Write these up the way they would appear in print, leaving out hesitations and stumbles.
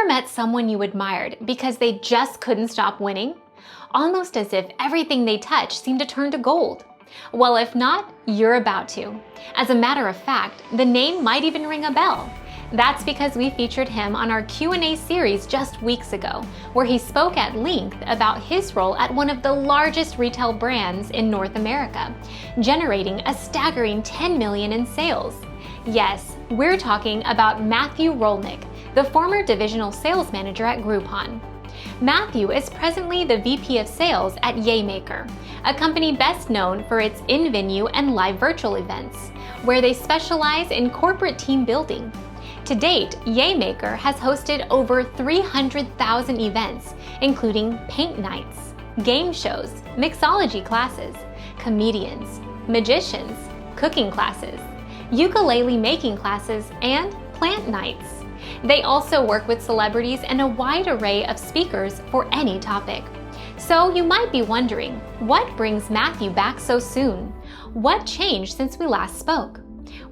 Ever met someone you admired because they just couldn't stop winning? Almost as if everything they touched seemed to turn to gold. Well, if not, you're about to. As a matter of fact, the name might even ring a bell. That's because we featured him on our Q&A series just weeks ago, where he spoke at length about his role at one of the largest retail brands in North America, generating a staggering $10 million in sales. Yes, we're talking about Matthew Rolnick, the former Divisional Sales Manager at Groupon. Matthew is presently the VP of Sales at Yaymaker, a company best known for its in-venue and live virtual events, where they specialize in corporate team building. To date, Yaymaker has hosted over 300,000 events, including paint nights, game shows, mixology classes, comedians, magicians, cooking classes, ukulele making classes, and plant nights. They also work with celebrities and a wide array of speakers for any topic. So you might be wondering, what brings Matthew back so soon? What changed since we last spoke?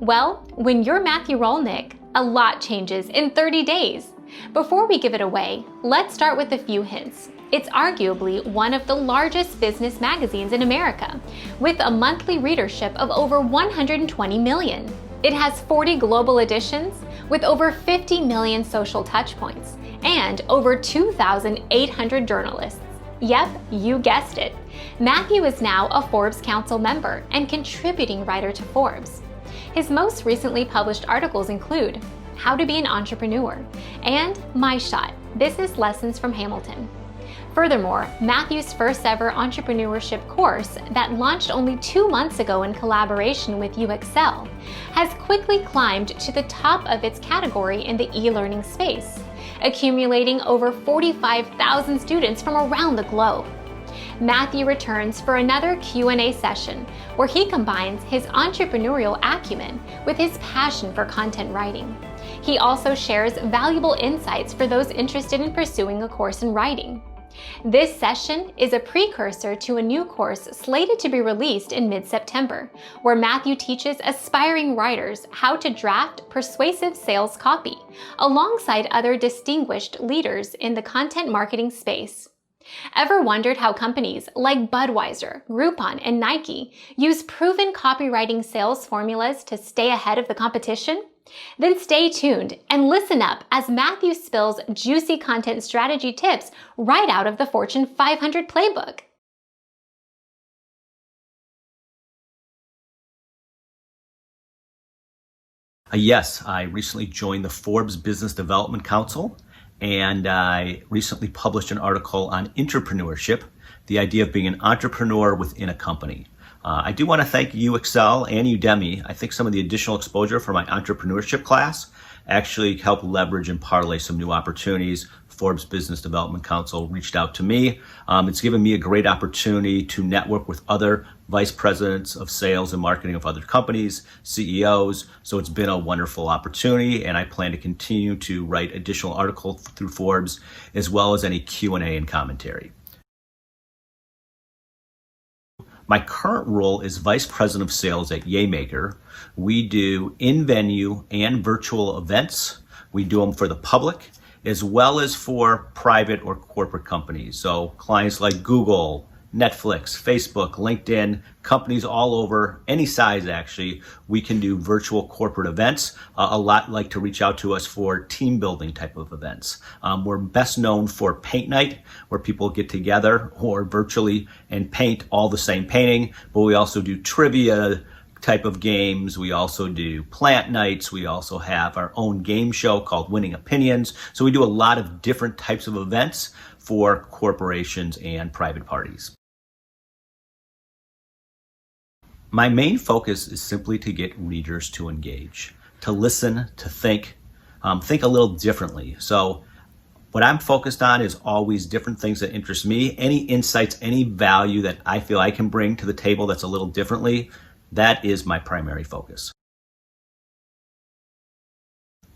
Well, when you're Matthew Rolnick, a lot changes in 30 days. Before we give it away, let's start with a few hints. It's arguably one of the largest business magazines in America, with a monthly readership of over 120 million. It has 40 global editions, with over 50 million social touchpoints, and over 2,800 journalists. Yep, you guessed it. Matthew is now a Forbes Council member and contributing writer to Forbes. His most recently published articles include How to Be an Entrepreneur and My Shot, Business Lessons from Hamilton. Furthermore, Matthew's first ever entrepreneurship course that launched only 2 months ago in collaboration with YouAccel has quickly climbed to the top of its category in the e-learning space, accumulating over 45,000 students from around the globe. Matthew returns for another Q&A session where he combines his entrepreneurial acumen with his passion for content writing. He also shares valuable insights for those interested in pursuing a course in writing. This session is a precursor to a new course slated to be released in mid-September, where Matthew teaches aspiring writers how to draft persuasive sales copy, alongside other distinguished leaders in the content marketing space. Ever wondered how companies like Budweiser, Groupon, and Nike use proven copywriting sales formulas to stay ahead of the competition? Then stay tuned and listen up as Matthew spills juicy content strategy tips right out of the Fortune 500 playbook. Yes, I recently joined the Forbes Business Development Council, and I recently published an article on entrepreneurship, the idea of being an entrepreneur within a company. I do want to thank YouAccel and Udemy. I think some of the additional exposure for my entrepreneurship class actually helped leverage and parlay some new opportunities. Forbes Business Development Council reached out to me. It's given me a great opportunity to network with other vice presidents of sales and marketing of other companies, CEOs. So it's been a wonderful opportunity, and I plan to continue to write additional articles through Forbes, as well as any Q&A and commentary. My current role is Vice President of Sales at Yaymaker. We do in-venue and virtual events. We do them for the public as well as for private or corporate companies. So clients like Google, Netflix, Facebook, LinkedIn, companies all over, any size actually, we can do virtual corporate events. A lot like to reach out to us for team building type of events. We're best known for paint night, where people get together or virtually and paint all the same painting, but we also do trivia type of games. We also do plant nights. We also have our own game show called Winning Opinions. So we do a lot of different types of events for corporations and private parties. My main focus is simply to get readers to engage, to listen, to think a little differently. So what I'm focused on is always different things that interest me, any insights, any value that I feel I can bring to the table that's a little differently. That is my primary focus.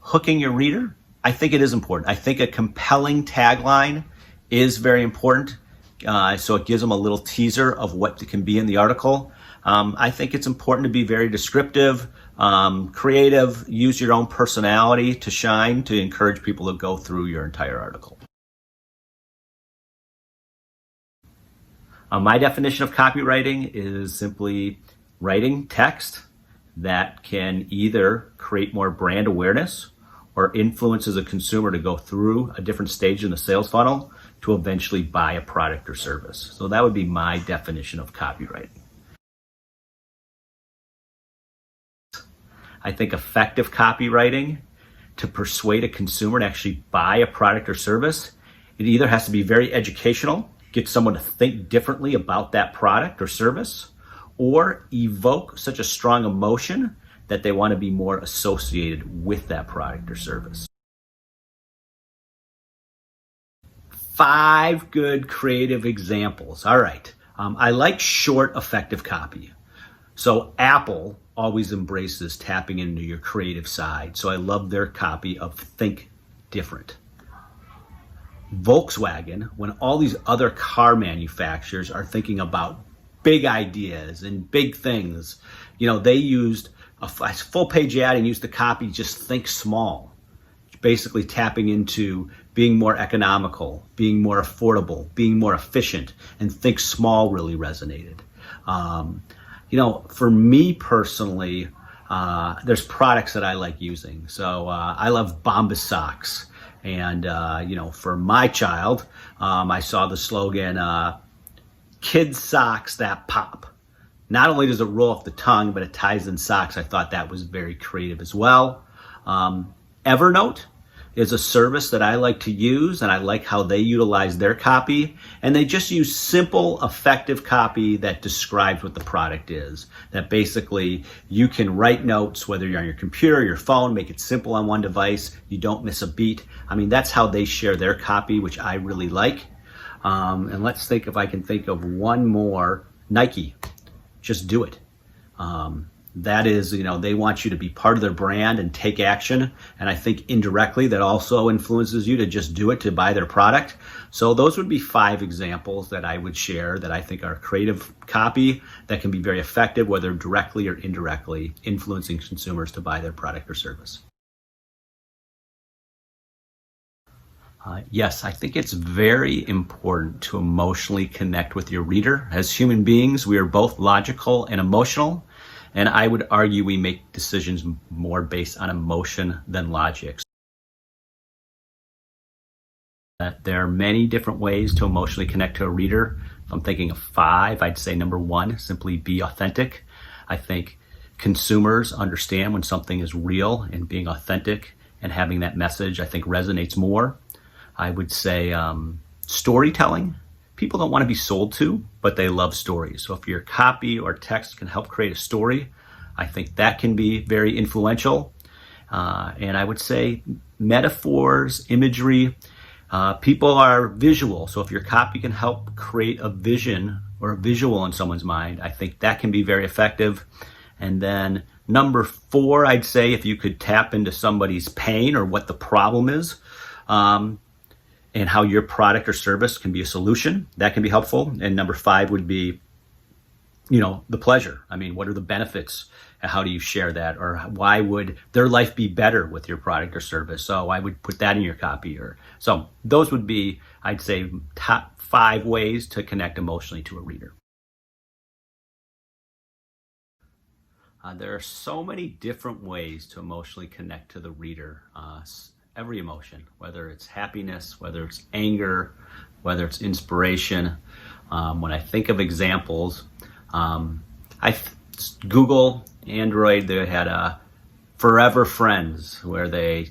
Hooking your reader, I think it is important. I think a compelling tagline is very important. so it gives them a little teaser of what can be in the article. I think it's important to be very descriptive, creative, use your own personality to shine, to encourage people to go through your entire article. My definition of copywriting is simply writing text that can either create more brand awareness or influences a consumer to go through a different stage in the sales funnel to eventually buy a product or service. So that would be my definition of copywriting. I think effective copywriting to persuade a consumer to actually buy a product or service, it either has to be very educational, get someone to think differently about that product or service, or evoke such a strong emotion that they want to be more associated with that product or service. 5 good creative examples. All right. I like short, effective copy. So Apple always embraces tapping into your creative side. So I love their copy of Think Different. Volkswagen, when all these other car manufacturers are thinking about big ideas and big things, they used a full page ad and used the copy, just think small, basically tapping into being more economical, being more affordable, being more efficient, and think small really resonated. For me personally, there's products that I like using. So I love Bombas socks. And, for my child, I saw the slogan, kids socks that pop. Not only does it roll off the tongue, but it ties in socks. I thought that was very creative as well. Evernote is a service that I like to use, and I like how they utilize their copy. And they just use simple, effective copy that describes what the product is. That basically you can write notes, whether you're on your computer or your phone, make it simple on one device. You don't miss a beat. That's how they share their copy, which I really like. And let's think if I can think of one more. Nike, just do it. That is, they want you to be part of their brand and take action. And I think indirectly that also influences you to just do it, to buy their product. So those would be 5 examples that I would share that I think are creative copy that can be very effective, whether directly or indirectly influencing consumers to buy their product or service. Yes, I think it's very important to emotionally connect with your reader. As human beings, we are both logical and emotional. And I would argue we make decisions more based on emotion than logic. There are many different ways to emotionally connect to a reader. If I'm thinking of 5, I'd say number 1, simply be authentic. I think consumers understand when something is real, and being authentic and having that message, I think, resonates more. I would say storytelling. People don't want to be sold to, but they love stories. So if your copy or text can help create a story, I think that can be very influential. And I would say metaphors, imagery, people are visual. So if your copy can help create a vision or a visual in someone's mind, I think that can be very effective. And then number 4, I'd say if you could tap into somebody's pain or what the problem is, and how your product or service can be a solution, that can be helpful. And number 5 would be, the pleasure. What are the benefits? How do you share that? Or why would their life be better with your product or service? So I would put that in your copy. So those would be, I'd say, top 5 ways to connect emotionally to a reader. There are so many different ways to emotionally connect to the reader. Every emotion, whether it's happiness, whether it's anger, whether it's inspiration. When I think of examples, Google, Android, they had Forever Friends, where they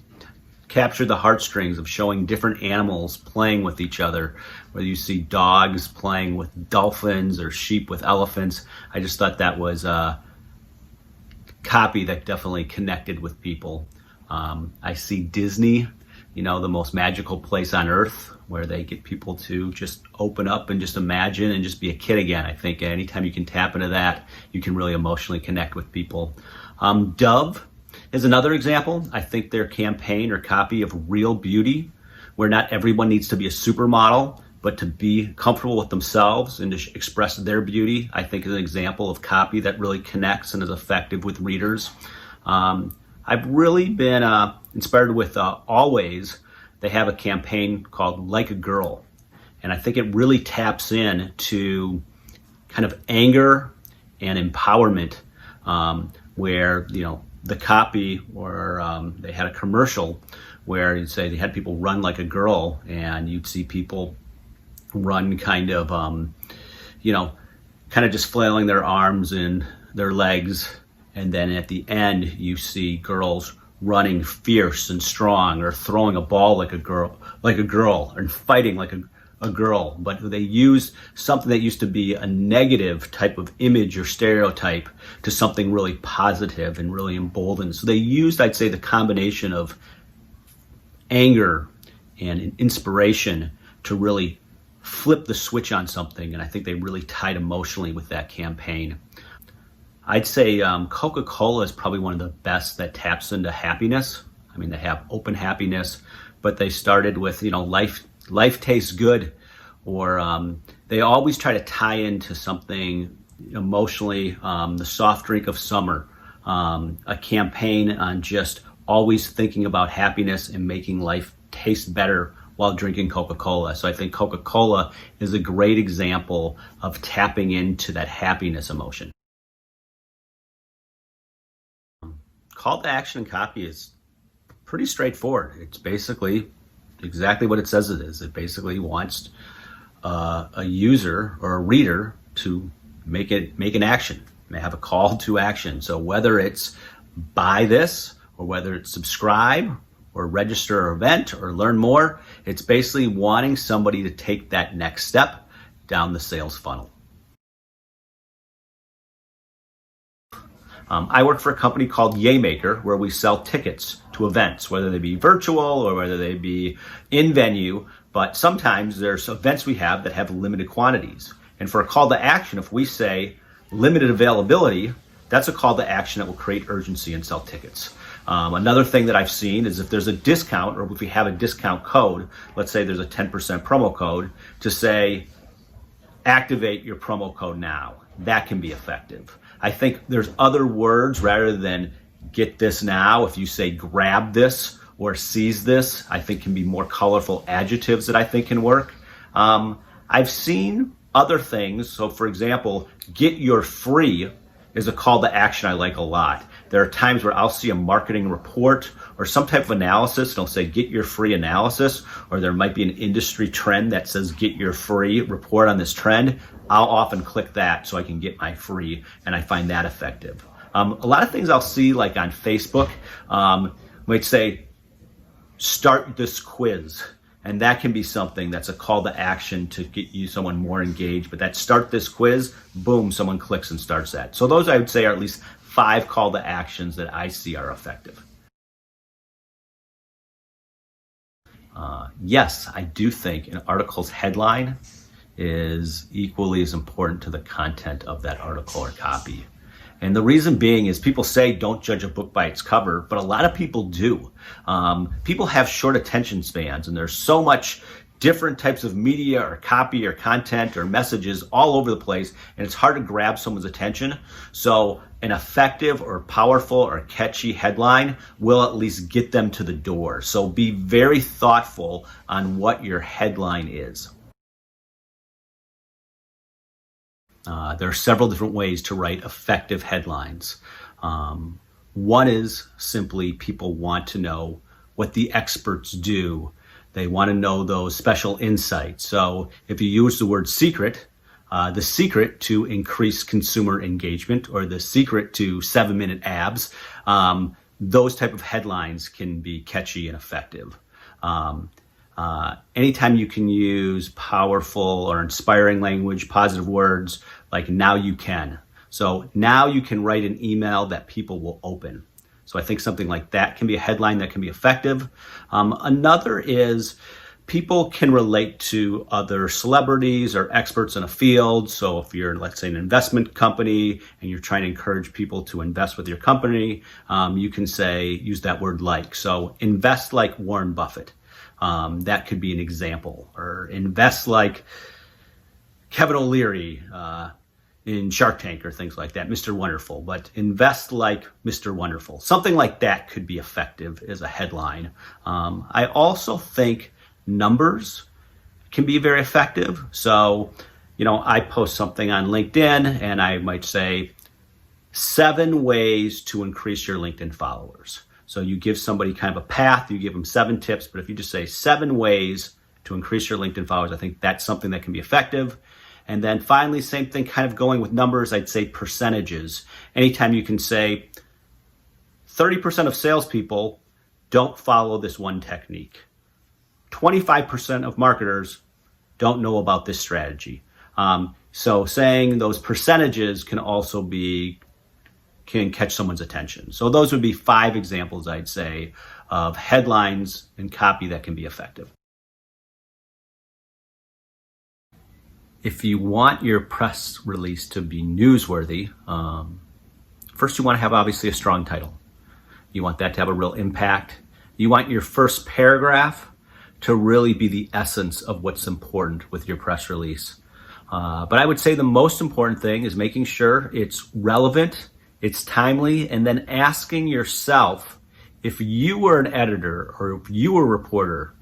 captured the heartstrings of showing different animals playing with each other, whether you see dogs playing with dolphins or sheep with elephants. I just thought that was a copy that definitely connected with people. I see Disney, the most magical place on earth, where they get people to just open up and just imagine and just be a kid again. I think anytime you can tap into that, you can really emotionally connect with people. Dove is another example. I think their campaign or copy of Real Beauty, where not everyone needs to be a supermodel, but to be comfortable with themselves and to express their beauty, I think is an example of copy that really connects and is effective with readers. I've really been inspired with Always. They have a campaign called Like a Girl. And I think it really taps in to kind of anger and empowerment, where, the copy, or they had a commercial where you'd say they had people run like a girl, and you'd see people run kind of just flailing their arms and their legs. And then at the end, you see girls running fierce and strong, or throwing a ball like a girl, and fighting like a girl. But they used something that used to be a negative type of image or stereotype to something really positive and really emboldened. So they used, I'd say, the combination of anger and inspiration to really flip the switch on something. And I think they really tied emotionally with that campaign. I'd say Coca-Cola is probably one of the best that taps into happiness. I mean, they have open happiness, but they started with, life tastes good, or they always try to tie into something emotionally, the soft drink of summer, a campaign on just always thinking about happiness and making life taste better while drinking Coca-Cola. So I think Coca-Cola is a great example of tapping into that happiness emotion. Call to action and copy is pretty straightforward. It's basically exactly what it says it is. It basically wants a user or a reader to make an action, have a call to action. So whether it's buy this, or whether it's subscribe, or register an event, or learn more, it's basically wanting somebody to take that next step down the sales funnel. I work for a company called Yaymaker, where we sell tickets to events, whether they be virtual or whether they be in venue. But sometimes there's events we have that have limited quantities. And for a call to action, if we say limited availability, that's a call to action that will create urgency and sell tickets. Another thing that I've seen is if there's a discount, or if we have a discount code, let's say there's a 10% promo code, to say activate your promo code now. That can be effective. I think there's other words rather than get this now. If you say grab this or seize this, I think can be more colorful adjectives that I think can work. I've seen other things. So for example, get your free is a call to action I like a lot. There are times where I'll see a marketing report or some type of analysis, and it'll say get your free analysis, or there might be an industry trend that says get your free report on this trend. I'll often click that so I can get my free, and I find that effective. A lot of things I'll see, like on Facebook, might say start this quiz. And that can be something that's a call to action to get you someone more engaged. But that start this quiz, boom, someone clicks and starts that. So those I would say are at least 5 call to actions that I see are effective. Yes, I do think an article's headline is equally as important to the content of that article or copy. And the reason being is people say don't judge a book by its cover, but a lot of people do. People have short attention spans, and there's so much different types of media or copy or content or messages all over the place, and it's hard to grab someone's attention. So an effective or powerful or catchy headline will at least get them to the door. So be very thoughtful on what your headline is. There are several different ways to write effective headlines. One is simply people want to know what the experts do. They want to know those special insights. So if you use the word secret, the secret to increase consumer engagement, or the secret to 7-minute abs, those type of headlines can be catchy and effective. Anytime you can use powerful or inspiring language, positive words, like now you can. So now you can write an email that people will open. So I think something like that can be a headline that can be effective. Another is people can relate to other celebrities or experts in a field. So if you're, let's say, an investment company and you're trying to encourage people to invest with your company, you can say, use that word like. So invest like Warren Buffett. That could be an example. Or invest like Kevin O'Leary in Shark Tank or things like that, Mr. Wonderful, but invest like Mr. Wonderful. Something like that could be effective as a headline. I also think numbers can be very effective. So, I post something on LinkedIn and I might say 7 ways to increase your LinkedIn followers. So you give somebody kind of a path, you give them 7 tips, but if you just say 7 ways to increase your LinkedIn followers, I think that's something that can be effective. And then finally, same thing, kind of going with numbers, I'd say percentages. Anytime you can say 30% of salespeople don't follow this one technique. 25% of marketers don't know about this strategy. So saying those percentages can also can catch someone's attention. So those would be 5 examples, I'd say, of headlines and copy that can be effective. If you want your press release to be newsworthy, first you want to have obviously a strong title. You want that to have a real impact. You want your first paragraph to really be the essence of what's important with your press release. But I would say the most important thing is making sure it's relevant, it's timely, and then asking yourself, if you were an editor or if you were a reporter,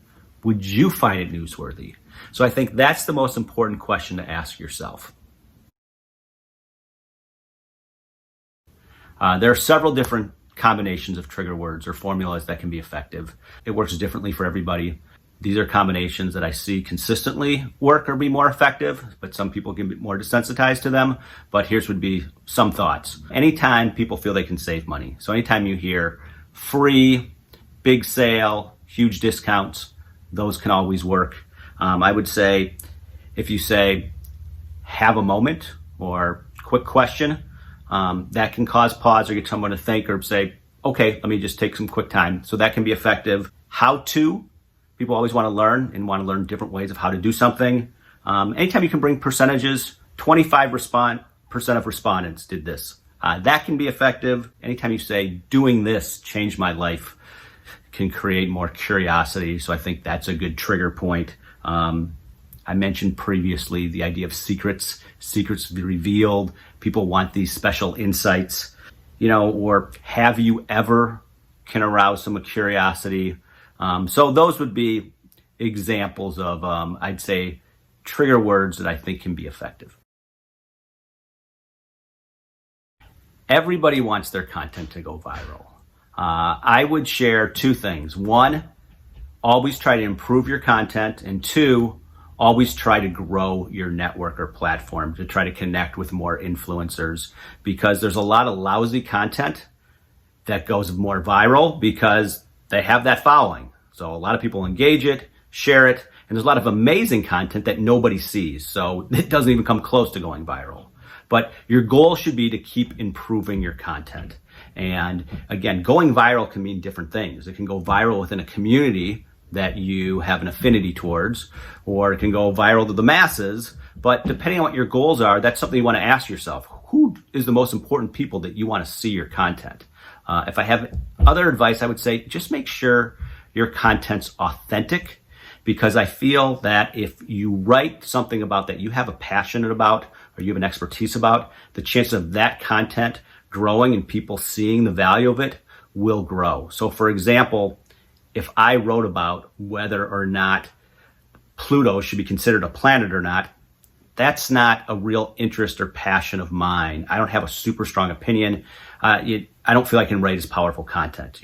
would you find it newsworthy? So I think that's the most important question to ask yourself. There are several different combinations of trigger words or formulas that can be effective. It works differently for everybody. These are combinations that I see consistently work or be more effective, but some people can be more desensitized to them. But here's would be some thoughts. Anytime people feel they can save money. So anytime you hear free, big sale, huge discounts, those can always work. I would say if you say, have a moment or quick question, that can cause pause or get someone to think or say, okay, let me just take some quick time. So that can be effective. How to, people always want to learn and want to learn different ways of how to do something. Anytime you can bring percentages, 25% of respondents did this. That can be effective. Anytime you say, doing this changed my life, can create more curiosity. So I think that's a good trigger point. I mentioned previously the idea of secrets to be revealed. People want these special insights, or have you ever can arouse some curiosity. So those would be examples of, I'd say, trigger words that I think can be effective. Everybody wants their content to go viral. I would share 2 things. 1, always try to improve your content. And 2, always try to grow your network or platform to try to connect with more influencers, because there's a lot of lousy content that goes more viral because they have that following. So a lot of people engage it, share it, and there's a lot of amazing content that nobody sees. So it doesn't even come close to going viral. But your goal should be to keep improving your content. And again, going viral can mean different things. It can go viral within a community that you have an affinity towards, or it can go viral to the masses. But depending on what your goals are, that's something you want to ask yourself. Who is the most important people that you want to see your content? If I have other advice, I would say just make sure your content's authentic, because I feel that if you write something about that you have a passion about or you have an expertise about, the chances of that content growing and people seeing the value of it will grow. So for example, if I wrote about whether or not Pluto should be considered a planet or not, that's not a real interest or passion of mine. I don't have a super strong opinion. I don't feel I can write as powerful content.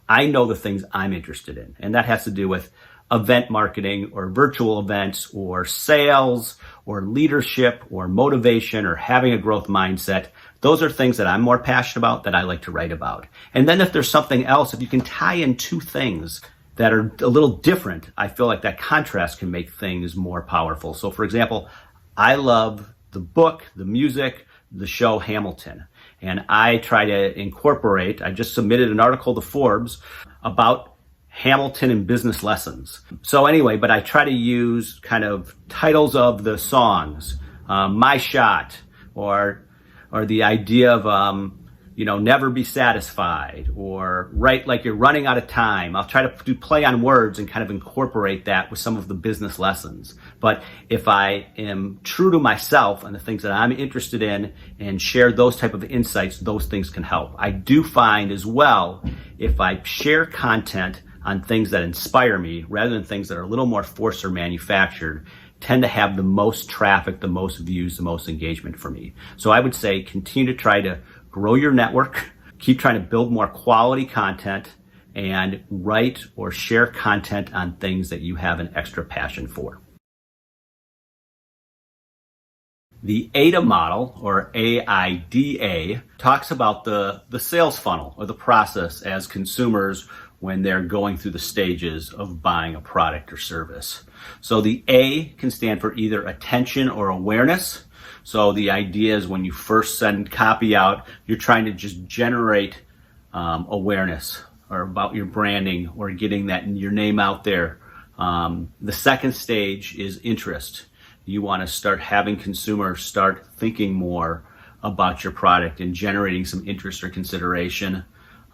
I know the things I'm interested in, and that has to do with event marketing or virtual events or sales or leadership or motivation or having a growth mindset. Those are things that I'm more passionate about, that I like to write about. And then if there's something else, if you can tie in 2 things that are a little different, I feel like that contrast can make things more powerful. So for example, I love the book, the music, the show Hamilton. And I try to incorporate, I just submitted an article to Forbes about Hamilton and business lessons. So anyway, but I try to use kind of titles of the songs, My Shot, or the idea of never be satisfied, or write like you're running out of time. I'll try to do play on words and kind of incorporate that with some of the business lessons. But if I am true to myself and the things that I'm interested in and share those type of insights, those things can help. I do find as well, if I share content on things that inspire me rather than things that are a little more forced or manufactured, tend to have the most traffic, the most views, the most engagement for me. So I would say continue to try to grow your network, keep trying to build more quality content, and write or share content on things that you have an extra passion for. The AIDA model, or AIDA, talks about the sales funnel or the process as consumers when they're going through the stages of buying a product or service. So the A can stand for either attention or awareness. So the idea is when you first send copy out, you're trying to just generate awareness or about your branding or getting your name out there. The second stage is interest. You want to start having consumers start thinking more about your product and generating some interest or consideration.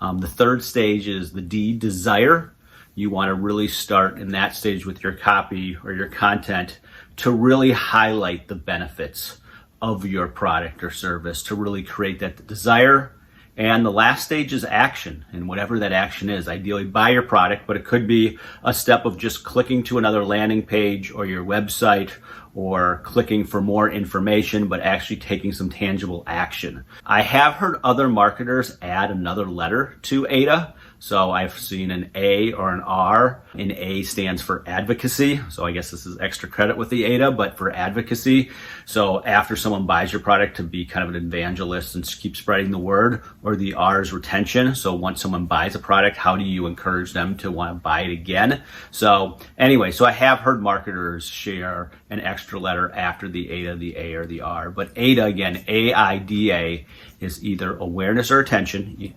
The third stage is the D, desire. You want to really start in that stage with your copy or your content to really highlight the benefits of your product or service, to really create that desire. And the last stage is action, and whatever that action is, ideally buy your product, but it could be a step of just clicking to another landing page or your website, or clicking for more information, but actually taking some tangible action. I have heard other marketers add another letter to AIDA. So I've seen an A or an R. An A stands for advocacy. So I guess this is extra credit with the AIDA, but for advocacy. So after someone buys your product, to be kind of an evangelist and keep spreading the word. Or the R is retention. So once someone buys a product, how do you encourage them to want to buy it again? So anyway, so I have heard marketers share an extra letter after the AIDA, the A or the R. But AIDA, again, AIDA, is either awareness or attention,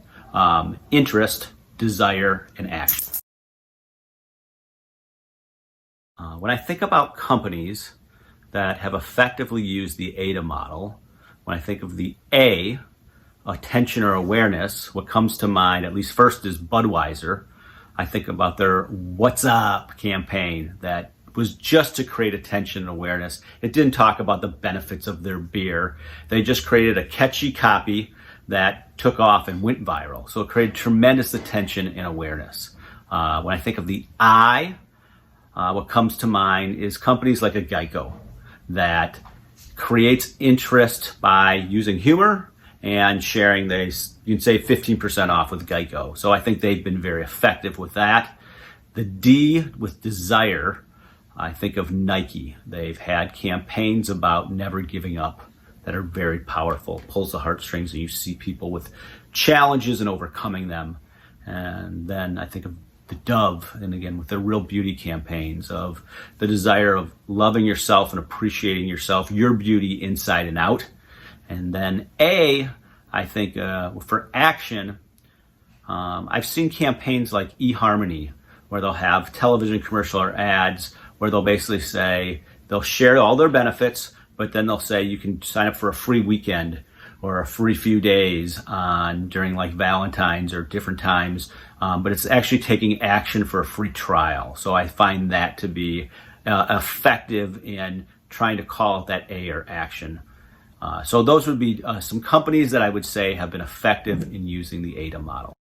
interest, desire, and action. When I think about companies that have effectively used the AIDA model, when I think of the A, attention or awareness, what comes to mind, at least first, is Budweiser. I think about their What's Up campaign that was just to create attention and awareness. It didn't talk about the benefits of their beer. They just created a catchy copy that took off and went viral. So it created tremendous attention and awareness. When I think of the I, what comes to mind is companies like a Geico that creates interest by using humor and sharing you can say 15% off with Geico. So I think they've been very effective with that. The D, with desire, I think of Nike. They've had campaigns about never giving up that are very powerful, pulls the heartstrings, and you see people with challenges and overcoming them. And then I think of the Dove, and again, with their real beauty campaigns of the desire of loving yourself and appreciating yourself, your beauty inside and out. And then A, I think for action, I've seen campaigns like eHarmony, where they'll have television commercial or ads where they'll basically say, they'll share all their benefits, but then they'll say you can sign up for a free weekend or a free few days during like Valentine's or different times. But it's actually taking action for a free trial. So I find that to be effective in trying to call it that A or action. So those would be some companies that I would say have been effective in using the AIDA model.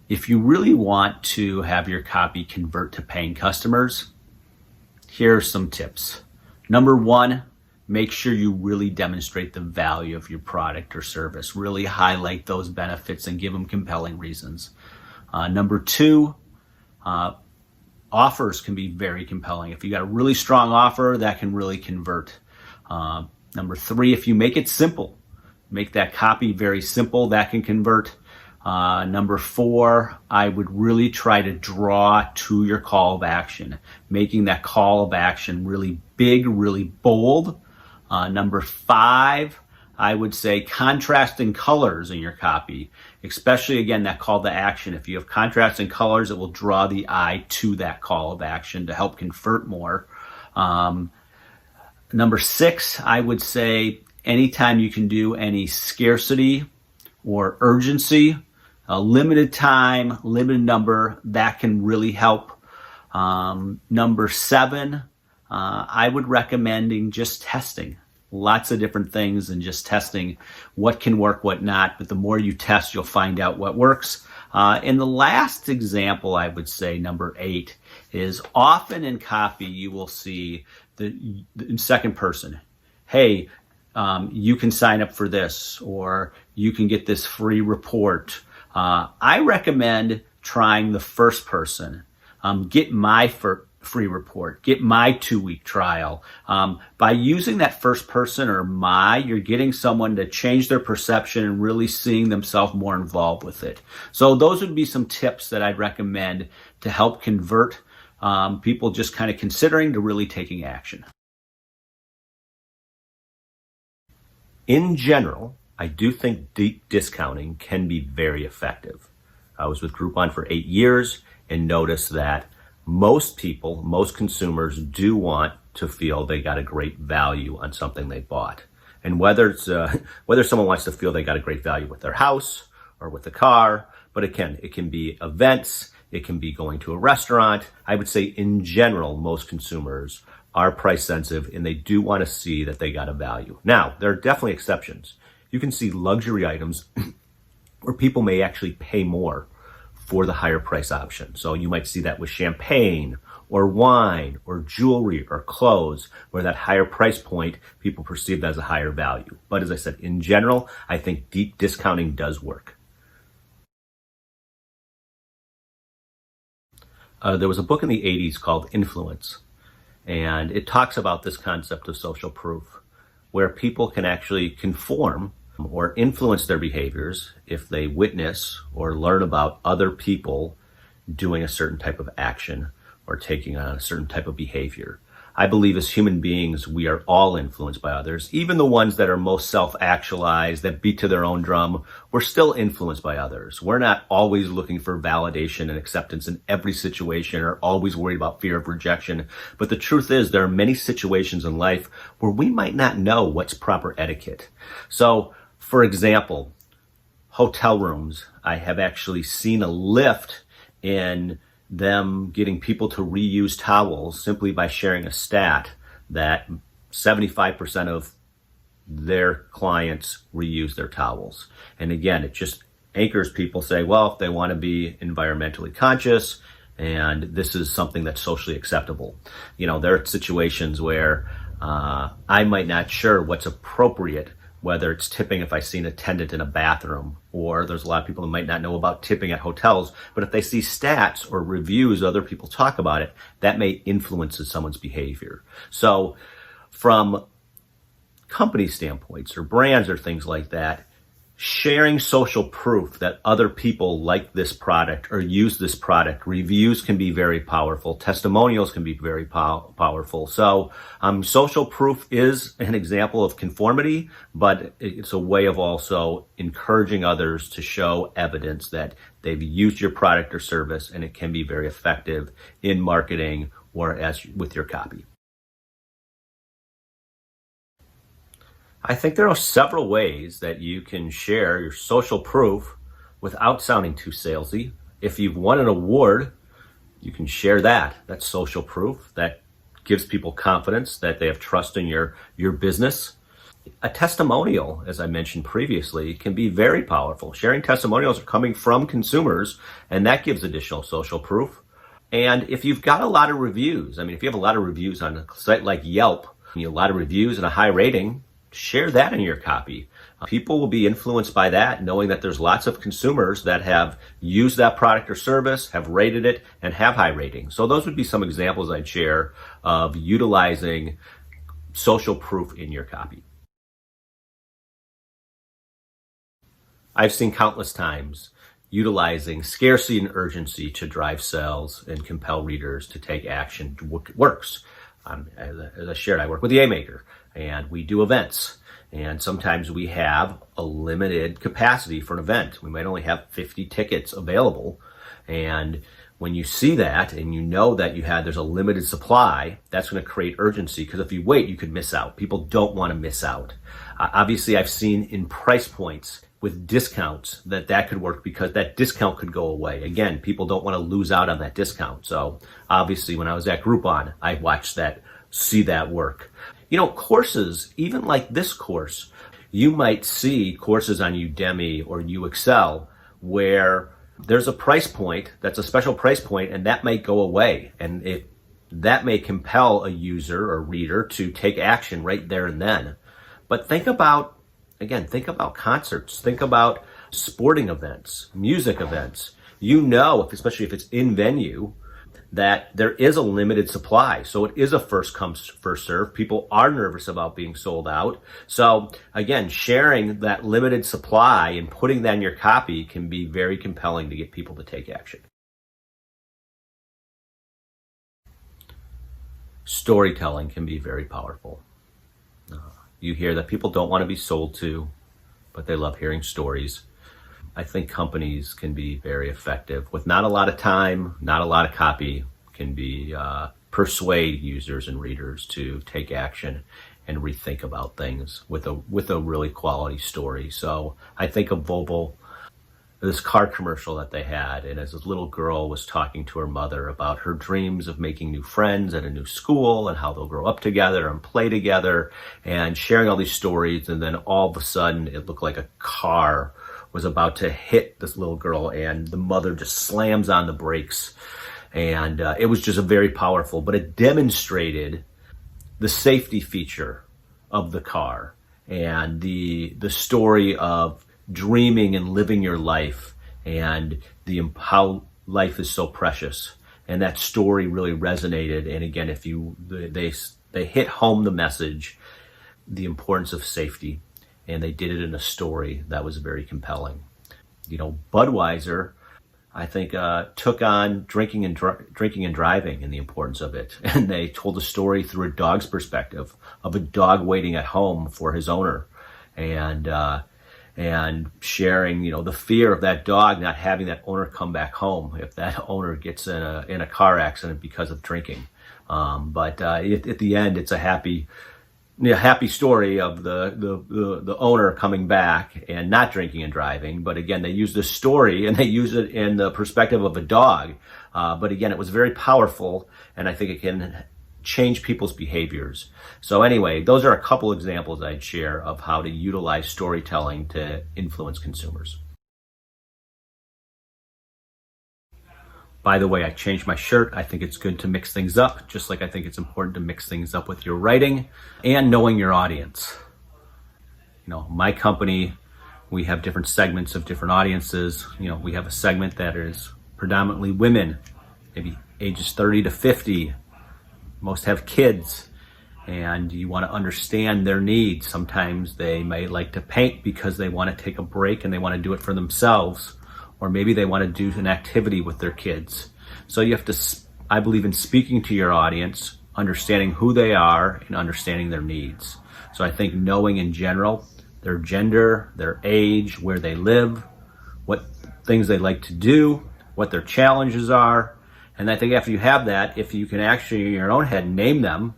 If you really want to have your copy convert to paying customers, here are some tips. Number one, make sure you really demonstrate the value of your product or service. Really highlight those benefits and give them compelling reasons. Number two, offers can be very compelling. If you got a really strong offer, that can really convert. Number three, if you make it simple, make that copy very simple, that can convert. Number four, I would really try to draw to your call of action, making that call of action really big, really bold. Number five, I would say contrasting colors in your copy, especially again, that call to action. If you have contrasting colors, it will draw the eye to that call of action to help convert more. Number six, I would say anytime you can do any scarcity or urgency, a limited time, limited number, that can really help. Number 7, I would recommending just testing. Lots of different things and just testing what can work, what not. But the more you test, you'll find out what works. And the last example, I would say, number 8, is often in copy you will see the in second person. Hey, you can sign up for this, or you can get this free report. I recommend trying the first person. Get my free report, get my 2-week trial. By using that first person or you're getting someone to change their perception and really seeing themselves more involved with it. So those would be some tips that I'd recommend to help convert people just kind of considering to really taking action. In general, I do think deep discounting can be very effective. I was with Groupon for 8 years and noticed that most people, most consumers do want to feel they got a great value on something they bought. And whether someone wants to feel they got a great value with their house or with the car, but it can be events, it can be going to a restaurant. I would say in general, most consumers are price sensitive and they do want to see that they got a value. Now, there are definitely exceptions. You can see luxury items where people may actually pay more for the higher price option. So you might see that with champagne or wine or jewelry or clothes, where that higher price point people perceive as a higher value. But as I said, in general, I think deep discounting does work. There was a book in the 80s called Influence, and it talks about this concept of social proof, where people can actually conform or influence their behaviors if they witness or learn about other people doing a certain type of action or taking on a certain type of behavior. I believe as human beings, we are all influenced by others. Even the ones that are most self-actualized, that beat to their own drum, we're still influenced by others. We're not always looking for validation and acceptance in every situation or always worried about fear of rejection. But the truth is, there are many situations in life where we might not know what's proper etiquette. So, for example, hotel rooms, I have actually seen a lift in them getting people to reuse towels simply by sharing a stat that 75% of their clients reuse their towels. And again, it just anchors people say, well, if they want to be environmentally conscious, and this is something that's socially acceptable. You know, there are situations where I might not sure what's appropriate, whether it's tipping if I see an attendant in a bathroom, or there's a lot of people who might not know about tipping at hotels, but if they see stats or reviews, other people talk about it, that may influence someone's behavior. So from company standpoints or brands or things like that, sharing social proof that other people like this product or use this product, reviews can be very powerful, testimonials can be very powerful. So social proof is an example of conformity, but it's a way of also encouraging others to show evidence that they've used your product or service, and it can be very effective in marketing or as with your copy. I think there are several ways that you can share your social proof without sounding too salesy. If you've won an award, you can share that. That's social proof. That gives people confidence that they have trust in your business. A testimonial, as I mentioned previously, can be very powerful. Sharing testimonials are coming from consumers, and that gives additional social proof. And if you've got a lot of reviews, if you have a lot of reviews on a site like Yelp, a lot of reviews and a high rating, share that in your copy. People will be influenced by that, knowing that there's lots of consumers that have used that product or service, have rated it, and have high ratings. So those would be some examples I'd share of utilizing social proof in your copy. I've seen countless times utilizing scarcity and urgency to drive sales and compel readers to take action. It works. As I shared, I work with Yaymaker, and we do events. And sometimes we have a limited capacity for an event. We might only have 50 tickets available. And When you see that and you know that there's a limited supply, that's going to create urgency, because if you wait, you could miss out. People don't want to miss out. Obviously, I've seen in price points with discounts that could work, because that discount could go away. Again, people don't want to lose out on that discount. So obviously, when I was at Groupon, I watched see that work. Courses, even like this course, you might see courses on Udemy or YouAccel where there's a price point that's a special price point, and that might go away, and that may compel a user or reader to take action right there and then. But think about concerts, think about sporting events, music events. Especially if it's in venue, that there is a limited supply. So it is a first come, first serve. People are nervous about being sold out. So again, sharing that limited supply and putting that in your copy can be very compelling to get people to take action. Storytelling can be very powerful. You hear that people don't want to be sold to, but they love hearing stories. I think companies can be very effective with not a lot of time, not a lot of copy, can be persuade users and readers to take action and rethink about things with a really quality story. So I think of Volvo, this car commercial that they had, and as this little girl was talking to her mother about her dreams of making new friends at a new school and how they'll grow up together and play together, and sharing all these stories, and then all of a sudden it looked like a car was about to hit this little girl, and the mother just slams on the brakes. And it was just very powerful, but it demonstrated the safety feature of the car and the story of dreaming and living your life, and how life is so precious. And that story really resonated. And again, they hit home the message, the importance of safety, and they did it in a story that was very compelling. Budweiser, I think, took on drinking and driving and the importance of it. And they told a story through a dog's perspective of a dog waiting at home for his owner, and sharing, the fear of that dog not having that owner come back home if that owner gets in a car accident because of drinking. But at the end, it's a happy story of the owner coming back and not drinking and driving. But again, they use this story and they use it in the perspective of a dog. But again, it was very powerful, and I think it can change people's behaviors. So anyway, those are a couple examples I'd share of how to utilize storytelling to influence consumers. By the way, I changed my shirt. I think it's good to mix things up, just like I think it's important to mix things up with your writing and knowing your audience. My company, we have different segments of different audiences. We have a segment that is predominantly women, maybe ages 30 to 50. Most have kids, and you want to understand their needs. Sometimes they may like to paint because they want to take a break and they want to do it for themselves. Or maybe they want to do an activity with their kids. So you have to, I believe in speaking to your audience, understanding who they are and understanding their needs. So I think knowing in general their gender, their age, where they live, what things they like to do, what their challenges are. And I think after you have that, if you can actually in your own head name them.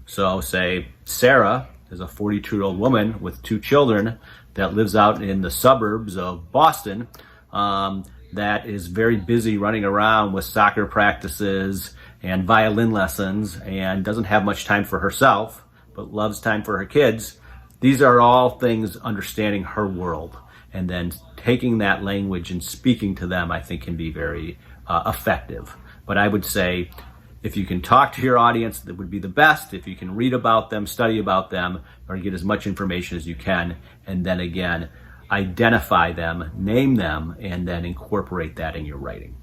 So say Sarah is a 42-year-old woman with 2 children that lives out in the suburbs of Boston, that is very busy running around with soccer practices and violin lessons and doesn't have much time for herself, but loves time for her kids. These are all things understanding her world, and then taking that language and speaking to them, I think, can be very effective. But I would say if you can talk to your audience, that would be the best. If you can read about them, study about them, or get as much information as you can, and then again, identify them, name them, and then incorporate that in your writing.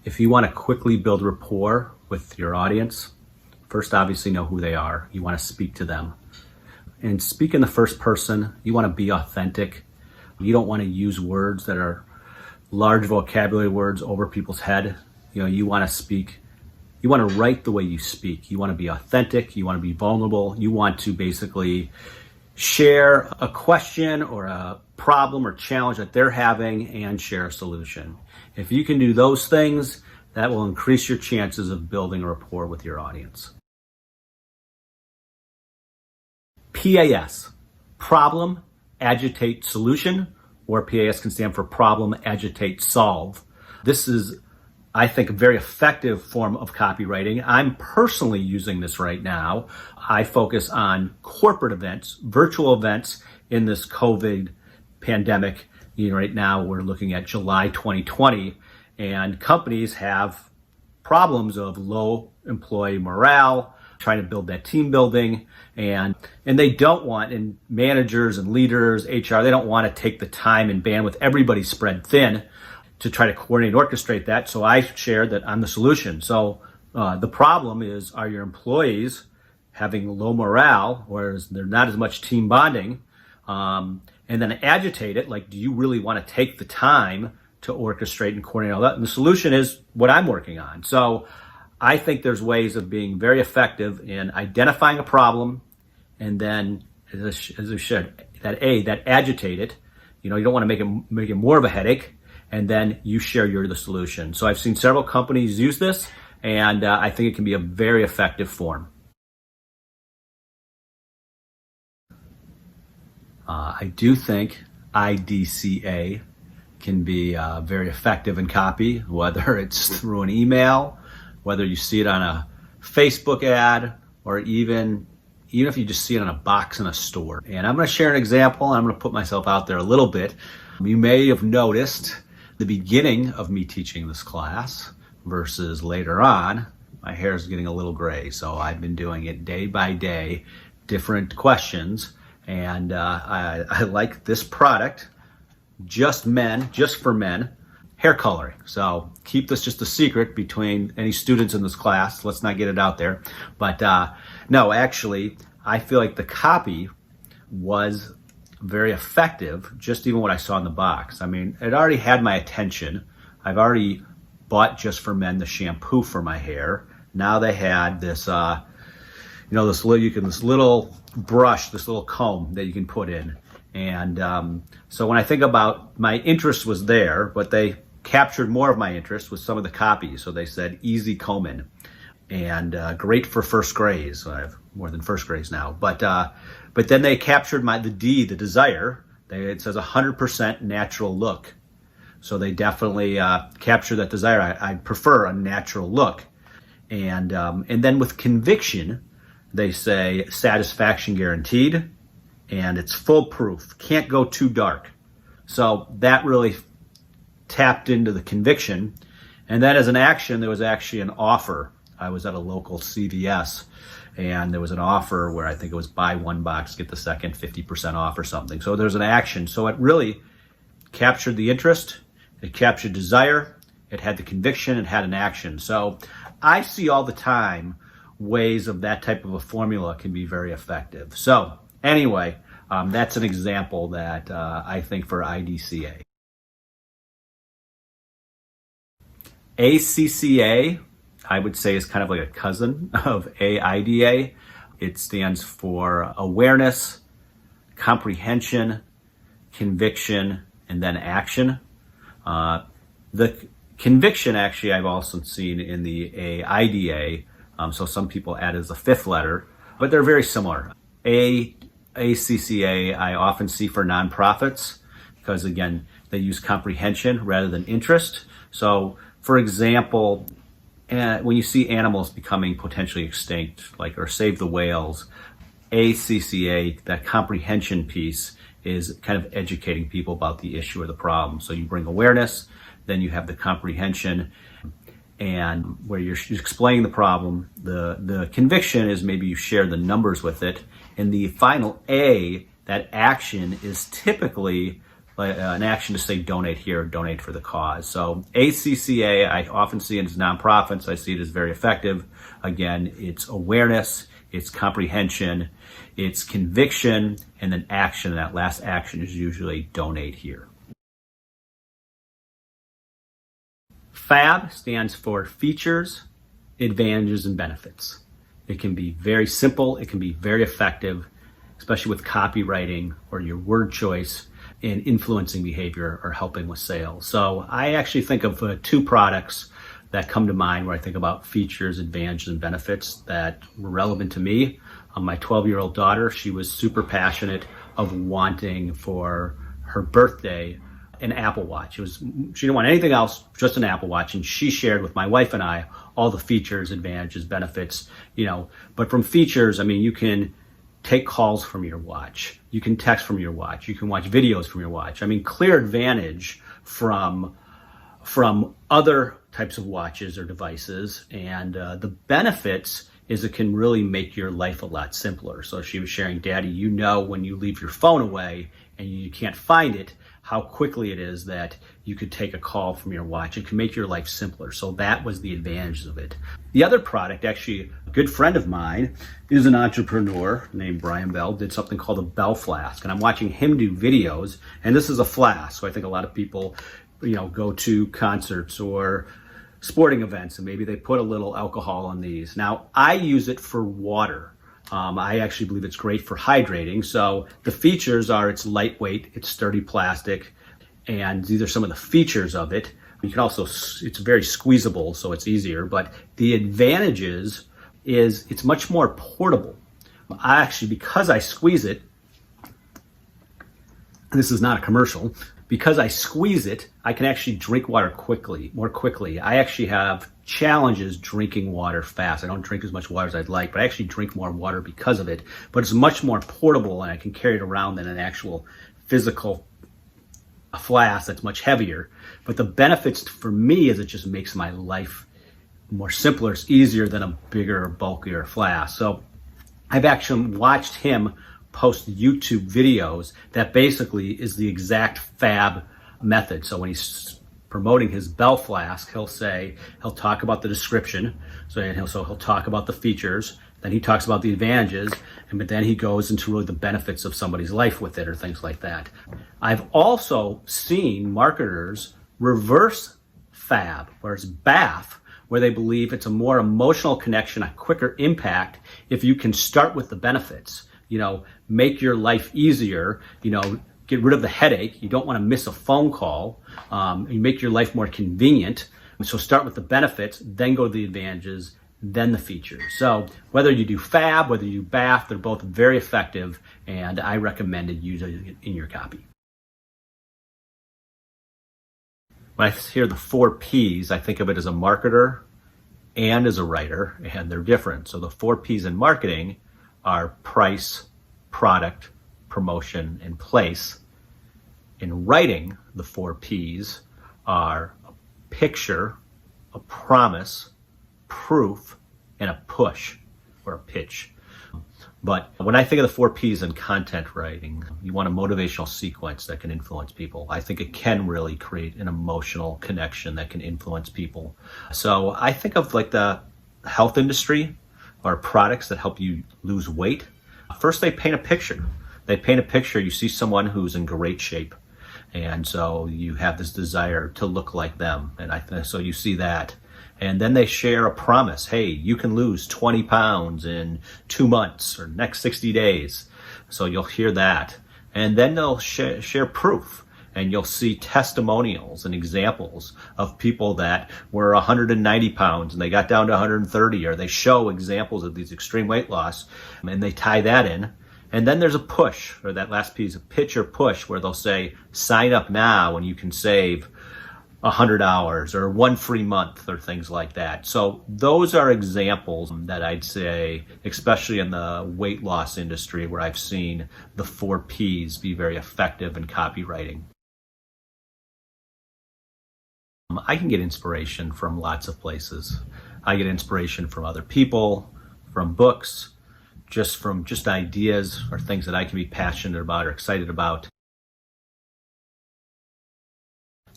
If you want to quickly build rapport with your audience, first obviously know who they are. You want to speak to them. And speak in the first person. You want to be authentic. You don't want to use words that are large vocabulary words over people's head. You want to speak. You want to write the way you speak. You want to be authentic. You want to be vulnerable. You want to basically share a question or a problem or challenge that they're having and share a solution. If you can do those things, that will increase your chances of building a rapport with your audience. PAS, problem, agitate, solution, or PAS can stand for problem, agitate, solve. This is, I think, a very effective form of copywriting. I'm personally using this right now. I focus on corporate events, virtual events in this COVID pandemic. Right now we're looking at July 2020, and companies have problems of low employee morale, trying to build that team building, and they don't want, and managers and leaders, HR, they don't want to take the time and bandwidth. Everybody's spread thin to try to coordinate and orchestrate that. So I shared that I'm the solution. So the problem is, are your employees having low morale, or there's not as much team bonding? And then agitate it, like, do you really want to take the time to orchestrate and coordinate all that? And the solution is what I'm working on. So I think there's ways of being very effective in identifying a problem, and then, as I said, that agitate it. You don't want to make it more of a headache, and then you share the solution. So I've seen several companies use this, and I think it can be a very effective form. I do think IDCA can be very effective in copy, whether it's through an email, whether you see it on a Facebook ad, or even if you just see it on a box in a store. And I'm going to share an example, and I'm going to put myself out there a little bit. You may have noticed the beginning of me teaching this class versus later on, my hair is getting a little gray. So I've been doing it day by day, different questions. And I like this product, just for men, hair coloring. So keep this just a secret between any students in this class. Let's not get it out there. But no, actually, I feel like the copy was very effective, just even what I saw in the box. I mean, it already had my attention. I've already bought Just for Men the shampoo for my hair. Now they had this, this little brush, this little comb that you can put in. And so when I think about, my interest was there, but they captured more of my interest with some of the copy. So they said easy combing, and great for first grades. So I have more than first grades now, but then they captured the desire. It says 100% natural look. So they definitely capture that desire. I prefer a natural look. And then with conviction, they say satisfaction guaranteed, and it's foolproof. Can't go too dark. So that really tapped into the conviction. And then as an action, there was actually an offer. I was at a local CVS, and there was an offer where I think it was buy one box, get the second 50% off or something. So there's an action. So it really captured the interest, it captured desire, it had the conviction, it had an action. So I see all the time ways of that type of a formula can be very effective. So anyway, that's an example that I think for IDCA. ACCA, I would say, is kind of like a cousin of AIDA. It stands for awareness, comprehension, conviction, and then action. The conviction, actually, I've also seen in the AIDA. So some people add as a fifth letter, but they're very similar. ACCA, I often see for nonprofits because, again, they use comprehension rather than interest. So, for example, when you see animals becoming potentially extinct, or Save the Whales, ACCA, that comprehension piece is kind of educating people about the issue or the problem. So you bring awareness, then you have the comprehension, and where you're explaining the problem. The conviction is maybe you share the numbers with it. And the final A, that action, is typically an action to say donate here, donate for the cause. So ACCA, I often see it as nonprofits. I see it as very effective. Again, it's awareness, it's comprehension, it's conviction, and then action. That last action is usually donate here. FAB stands for features, advantages, and benefits. It can be very simple, it can be very effective, especially with copywriting or your word choice and influencing behavior or helping with sales. So I actually think of 2 products that come to mind where I think about features, advantages, and benefits that were relevant to me. My 12-year-old daughter, she was super passionate of wanting for her birthday an Apple Watch. She didn't want anything else, just an Apple Watch. And she shared with my wife and I all the features, advantages, benefits, But from features, I mean, you can take calls from your watch. You can text from your watch. You can watch videos from your watch. I mean, clear advantage from other types of watches or devices. And the benefits is it can really make your life a lot simpler. So she was sharing, Daddy, when you leave your phone away and you can't find it, how quickly it is that you could take a call from your watch. It can make your life simpler. So that was the advantage of it. The other product, actually, a good friend of mine is an entrepreneur named Brian Bell, did something called a Bell Flask. And I'm watching him do videos. And this is a flask. So I think a lot of people, go to concerts or sporting events and maybe they put a little alcohol on these. Now, I use it for water. I actually believe it's great for hydrating. So the features are it's lightweight, it's sturdy plastic, and these are some of the features of it. You can also, it's very squeezable, so it's easier, but the advantages is it's much more portable. I actually, because I squeeze it, this is not a commercial, because I squeeze it, I can actually drink water more quickly. I actually have challenges drinking water fast. I don't drink as much water as I'd like, but I actually drink more water because of it. But it's much more portable and I can carry it around than an actual physical flask that's much heavier. But the benefits for me is it just makes my life more simpler. It's easier than a bigger, bulkier flask. So I've actually watched him post YouTube videos that basically is the exact fab method. So when he's promoting his Bell Flask, he'll talk about the description. So he'll talk about the features. Then he talks about the advantages, but then he goes into really the benefits of somebody's life with it or things like that. I've also seen marketers reverse fab, whereas bath, where they believe it's a more emotional connection, a quicker impact if you can start with the benefits. Make your life easier, get rid of the headache. You don't want to miss a phone call. You make your life more convenient. So start with the benefits, then go to the advantages, then the features. So whether you do fab, whether you do bath, they're both very effective, and I recommend using it in your copy. When I hear the 4 Ps, I think of it as a marketer and as a writer, and they're different. So the 4 Ps in marketing are price, product, promotion, and place. In writing, the 4 Ps are a picture, a promise, proof, and a push or a pitch. But when I think of the 4 Ps in content writing, you want a motivational sequence that can influence people. I think it can really create an emotional connection that can influence people. So I think of like the health industry or products that help you lose weight. First, they paint a picture. You see someone who's in great shape. And so you have this desire to look like them. And so you see that. And then they share a promise. Hey, you can lose 20 pounds in 2 months or next 60 days. So you'll hear that. And then they'll share proof. And you'll see testimonials and examples of people that were 190 pounds and they got down to 130, or they show examples of these extreme weight loss, and they tie that in. And then there's a push, or that last piece, a pitch or push, where they'll say, sign up now and you can save $100 or 1 free month or things like that. So those are examples that I'd say, especially in the weight loss industry, where I've seen the 4 Ps be very effective in copywriting. I can get inspiration from lots of places. I get inspiration from other people, from books, from ideas or things that I can be passionate about or excited about.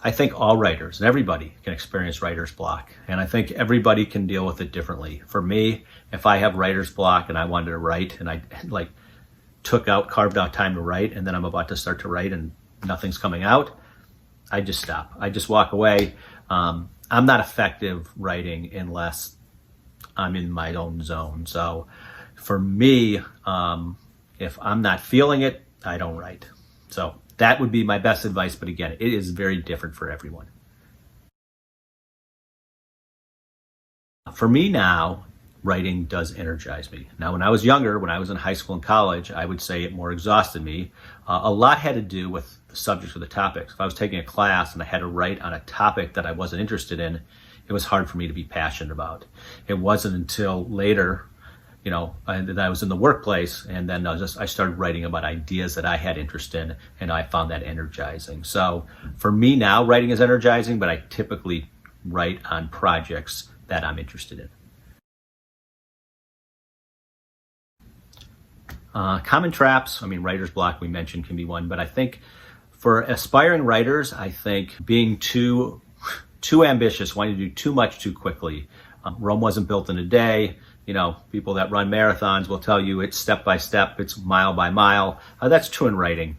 I think all writers and everybody can experience writer's block, and I think everybody can deal with it differently. For me, if I have writer's block and I wanted to write and I carved out time to write, and then I'm about to start to write and nothing's coming out, I just stop. I just walk away. I'm not effective writing unless I'm in my own zone. So for me, If I'm not feeling it, I don't write. So that would be my best advice, but again, it is very different for everyone. For me now, writing does energize me. Now, when I was younger, when I was in high school and college, I would say it more exhausted me. A lot had to do with the subjects or the topics. If I was taking a class and I had to write on a topic that I wasn't interested in, it was hard for me to be passionate about. It wasn't until later, that I was in the workplace, and then I started writing about ideas that I had interest in, and I found that energizing. So for me now, writing is energizing, but I typically write on projects that I'm interested in. Common traps, writer's block we mentioned can be one, but I think for aspiring writers, I think being too ambitious, wanting to do too much too quickly. Rome wasn't built in a day. People that run marathons will tell you it's step by step, it's mile by mile. That's true in writing.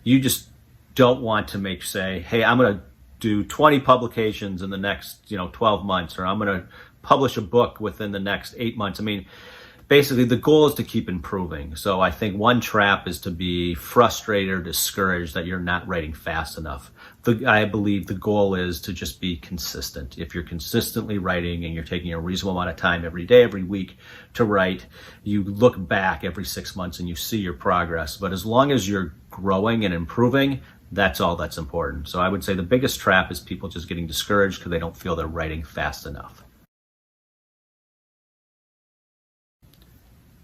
You just don't want to say, hey, I'm going to do 20 publications in the next 12 months, or I'm going to publish a book within the next 8 months. Basically, the goal is to keep improving. So I think one trap is to be frustrated or discouraged that you're not writing fast enough. I believe the goal is to just be consistent. If you're consistently writing and you're taking a reasonable amount of time every day, every week to write, you look back every 6 months and you see your progress. But as long as you're growing and improving, that's all that's important. So I would say the biggest trap is people just getting discouraged because they don't feel they're writing fast enough.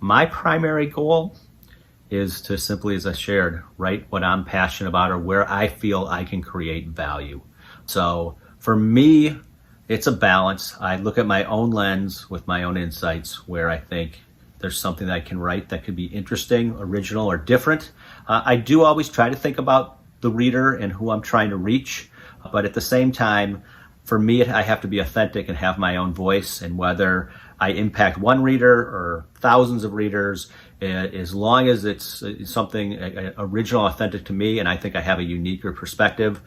My primary goal is to simply, as I shared, write what I'm passionate about or where I feel I can create value. So for me, it's a balance. I look at my own lens with my own insights where I think there's something that I can write that could be interesting, original, or different. I do always try to think about the reader and who I'm trying to reach, but at the same time, for me, I have to be authentic and have my own voice, and whether I impact one reader or thousands of readers, as long as it's something original, authentic to me, and I think I have a unique perspective,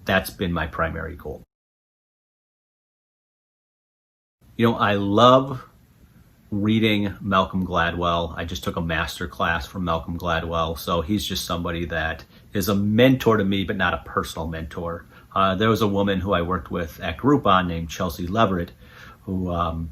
that's been my primary goal. I love reading Malcolm Gladwell. I just took a master class from Malcolm Gladwell, so he's just somebody that is a mentor to me, but not a personal mentor. There was a woman who I worked with at Groupon named Chelsea Leverett, who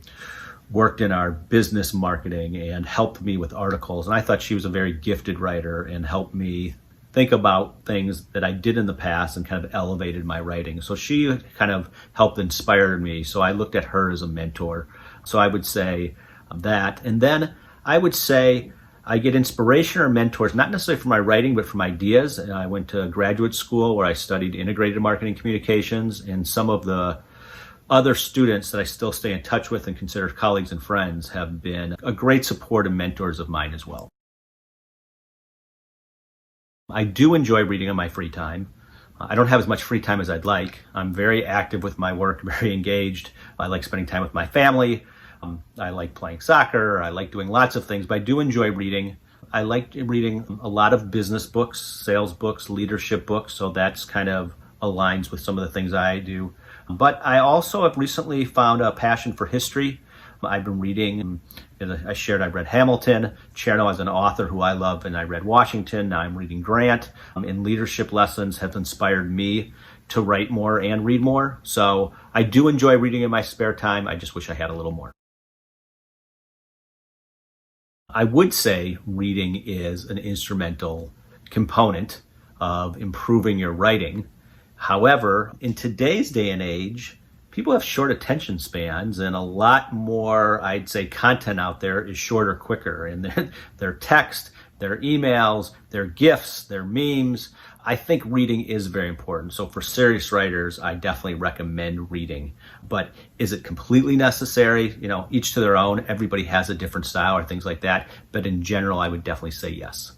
worked in our business marketing and helped me with articles. And I thought she was a very gifted writer and helped me think about things that I did in the past and kind of elevated my writing. So she kind of helped inspire me. So I looked at her as a mentor. So I would say that. And then I would say I get inspiration or mentors, not necessarily from my writing, but from ideas. And I went to graduate school where I studied integrated marketing communications, and some of the other students that I still stay in touch with and consider colleagues and friends have been a great support and mentors of mine as well. I do enjoy reading on my free time. I don't have as much free time as I'd like. I'm very active with my work, very engaged. I like spending time with my family. I like playing soccer. I like doing lots of things, but I do enjoy reading. I like reading a lot of business books, sales books, leadership books, so that's kind of aligns with some of the things I do. But I also have recently found a passion for history. I've been reading, I read Hamilton. Chernow as an author who I love, and I read Washington. Now I'm reading Grant. And leadership lessons have inspired me to write more and read more. So I do enjoy reading in my spare time. I just wish I had a little more. I would say reading is an instrumental component of improving your writing. However, in today's day and age, people have short attention spans, and a lot more, I'd say, content out there is shorter, quicker. And their text, their emails, their GIFs, their memes. I think reading is very important. So for serious writers, I definitely recommend reading. But is it completely necessary? Each to their own. Everybody has a different style or things like that. But in general, I would definitely say yes.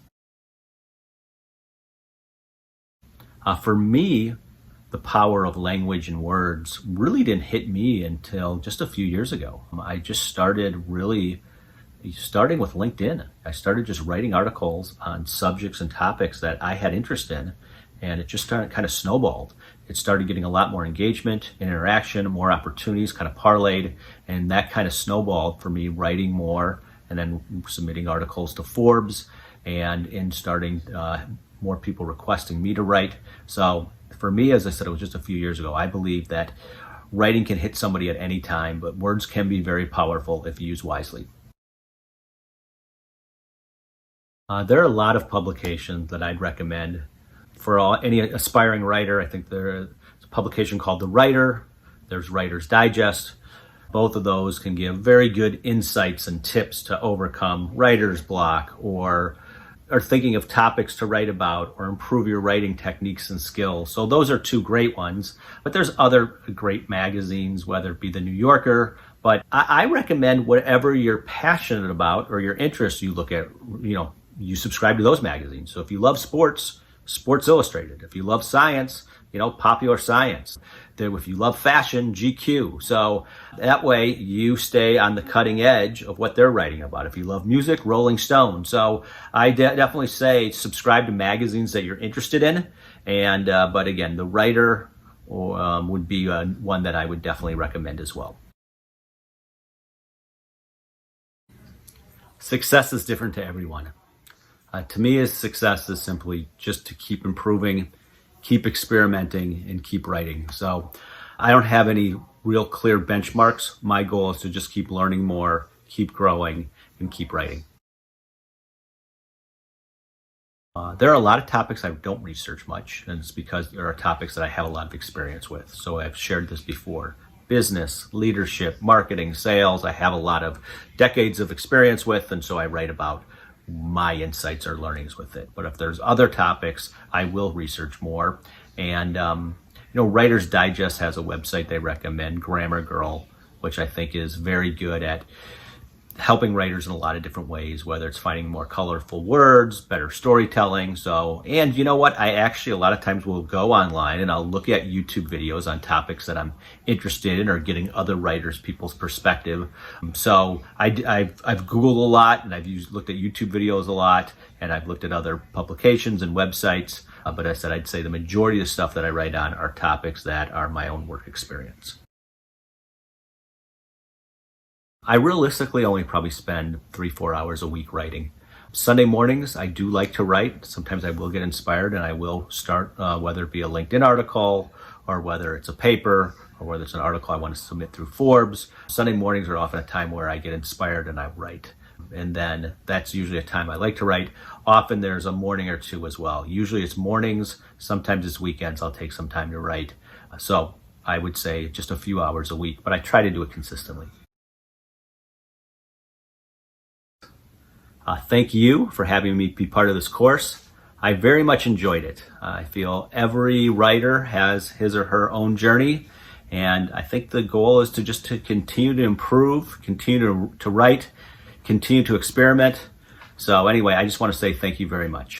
For me, the power of language and words really didn't hit me until just a few years ago. I just starting with LinkedIn. I started just writing articles on subjects and topics that I had interest in, and it just started kind of snowballed. It started getting a lot more engagement and interaction, more opportunities kind of parlayed, and that kind of snowballed for me writing more and then submitting articles to Forbes and in starting more people requesting me to write. So for me, as I said, it was just a few years ago, I believe that writing can hit somebody at any time, but words can be very powerful if used wisely. There are a lot of publications that I'd recommend for any aspiring writer. I think there's a publication called The Writer. There's Writer's Digest. Both of those can give very good insights and tips to overcome writer's block, or thinking of topics to write about, or improve your writing techniques and skills. So those are two great ones. But there's other great magazines, whether it be the New Yorker. But I recommend whatever you're passionate about or your interests, you look at, you subscribe to those magazines. So if you love sports, Sports Illustrated. If you love science, Popular Science. If you love fashion, GQ. So that way you stay on the cutting edge of what they're writing about. If you love music, Rolling Stone. So I definitely say subscribe to magazines that you're interested in. And but again, The Writer would be one that I would definitely recommend as well. Success is different to everyone. To me, success is simply just to keep improving, keep experimenting, and keep writing. So I don't have any real clear benchmarks. My goal is to just keep learning more, keep growing, and keep writing. There are a lot of topics I don't research much, and it's because there are topics that I have a lot of experience with. So I've shared this before. Business, leadership, marketing, sales, I have a lot of decades of experience with, and so I write about my insights or learnings with it. But if there's other topics, I will research more. And Writer's Digest has a website they recommend, Grammar Girl, which I think is very good at helping writers in a lot of different ways, whether it's finding more colorful words, better storytelling. And you know what? I actually a lot of times will go online and I'll look at YouTube videos on topics that I'm interested in, or getting other writers, people's perspective. So I've Googled a lot, and I've looked at YouTube videos a lot, and I've looked at other publications and websites. But I'd say the majority of the stuff that I write on are topics that are my own work experience. I realistically only probably spend 3-4 hours a week writing. Sunday mornings, I do like to write. Sometimes I will get inspired and I will start, whether it be a LinkedIn article, or whether it's a paper, or whether it's an article I want to submit through Forbes. Sunday mornings are often a time where I get inspired and I write. And then that's usually a time I like to write. Often there's a morning or two as well. Usually it's mornings, sometimes it's weekends. I'll take some time to write. So I would say just a few hours a week, but I try to do it consistently. Thank you for having me be part of this course. I very much enjoyed it. I feel every writer has his or her own journey, and I think the goal is to continue to improve, continue to write, continue to experiment. So anyway, I just want to say thank you very much.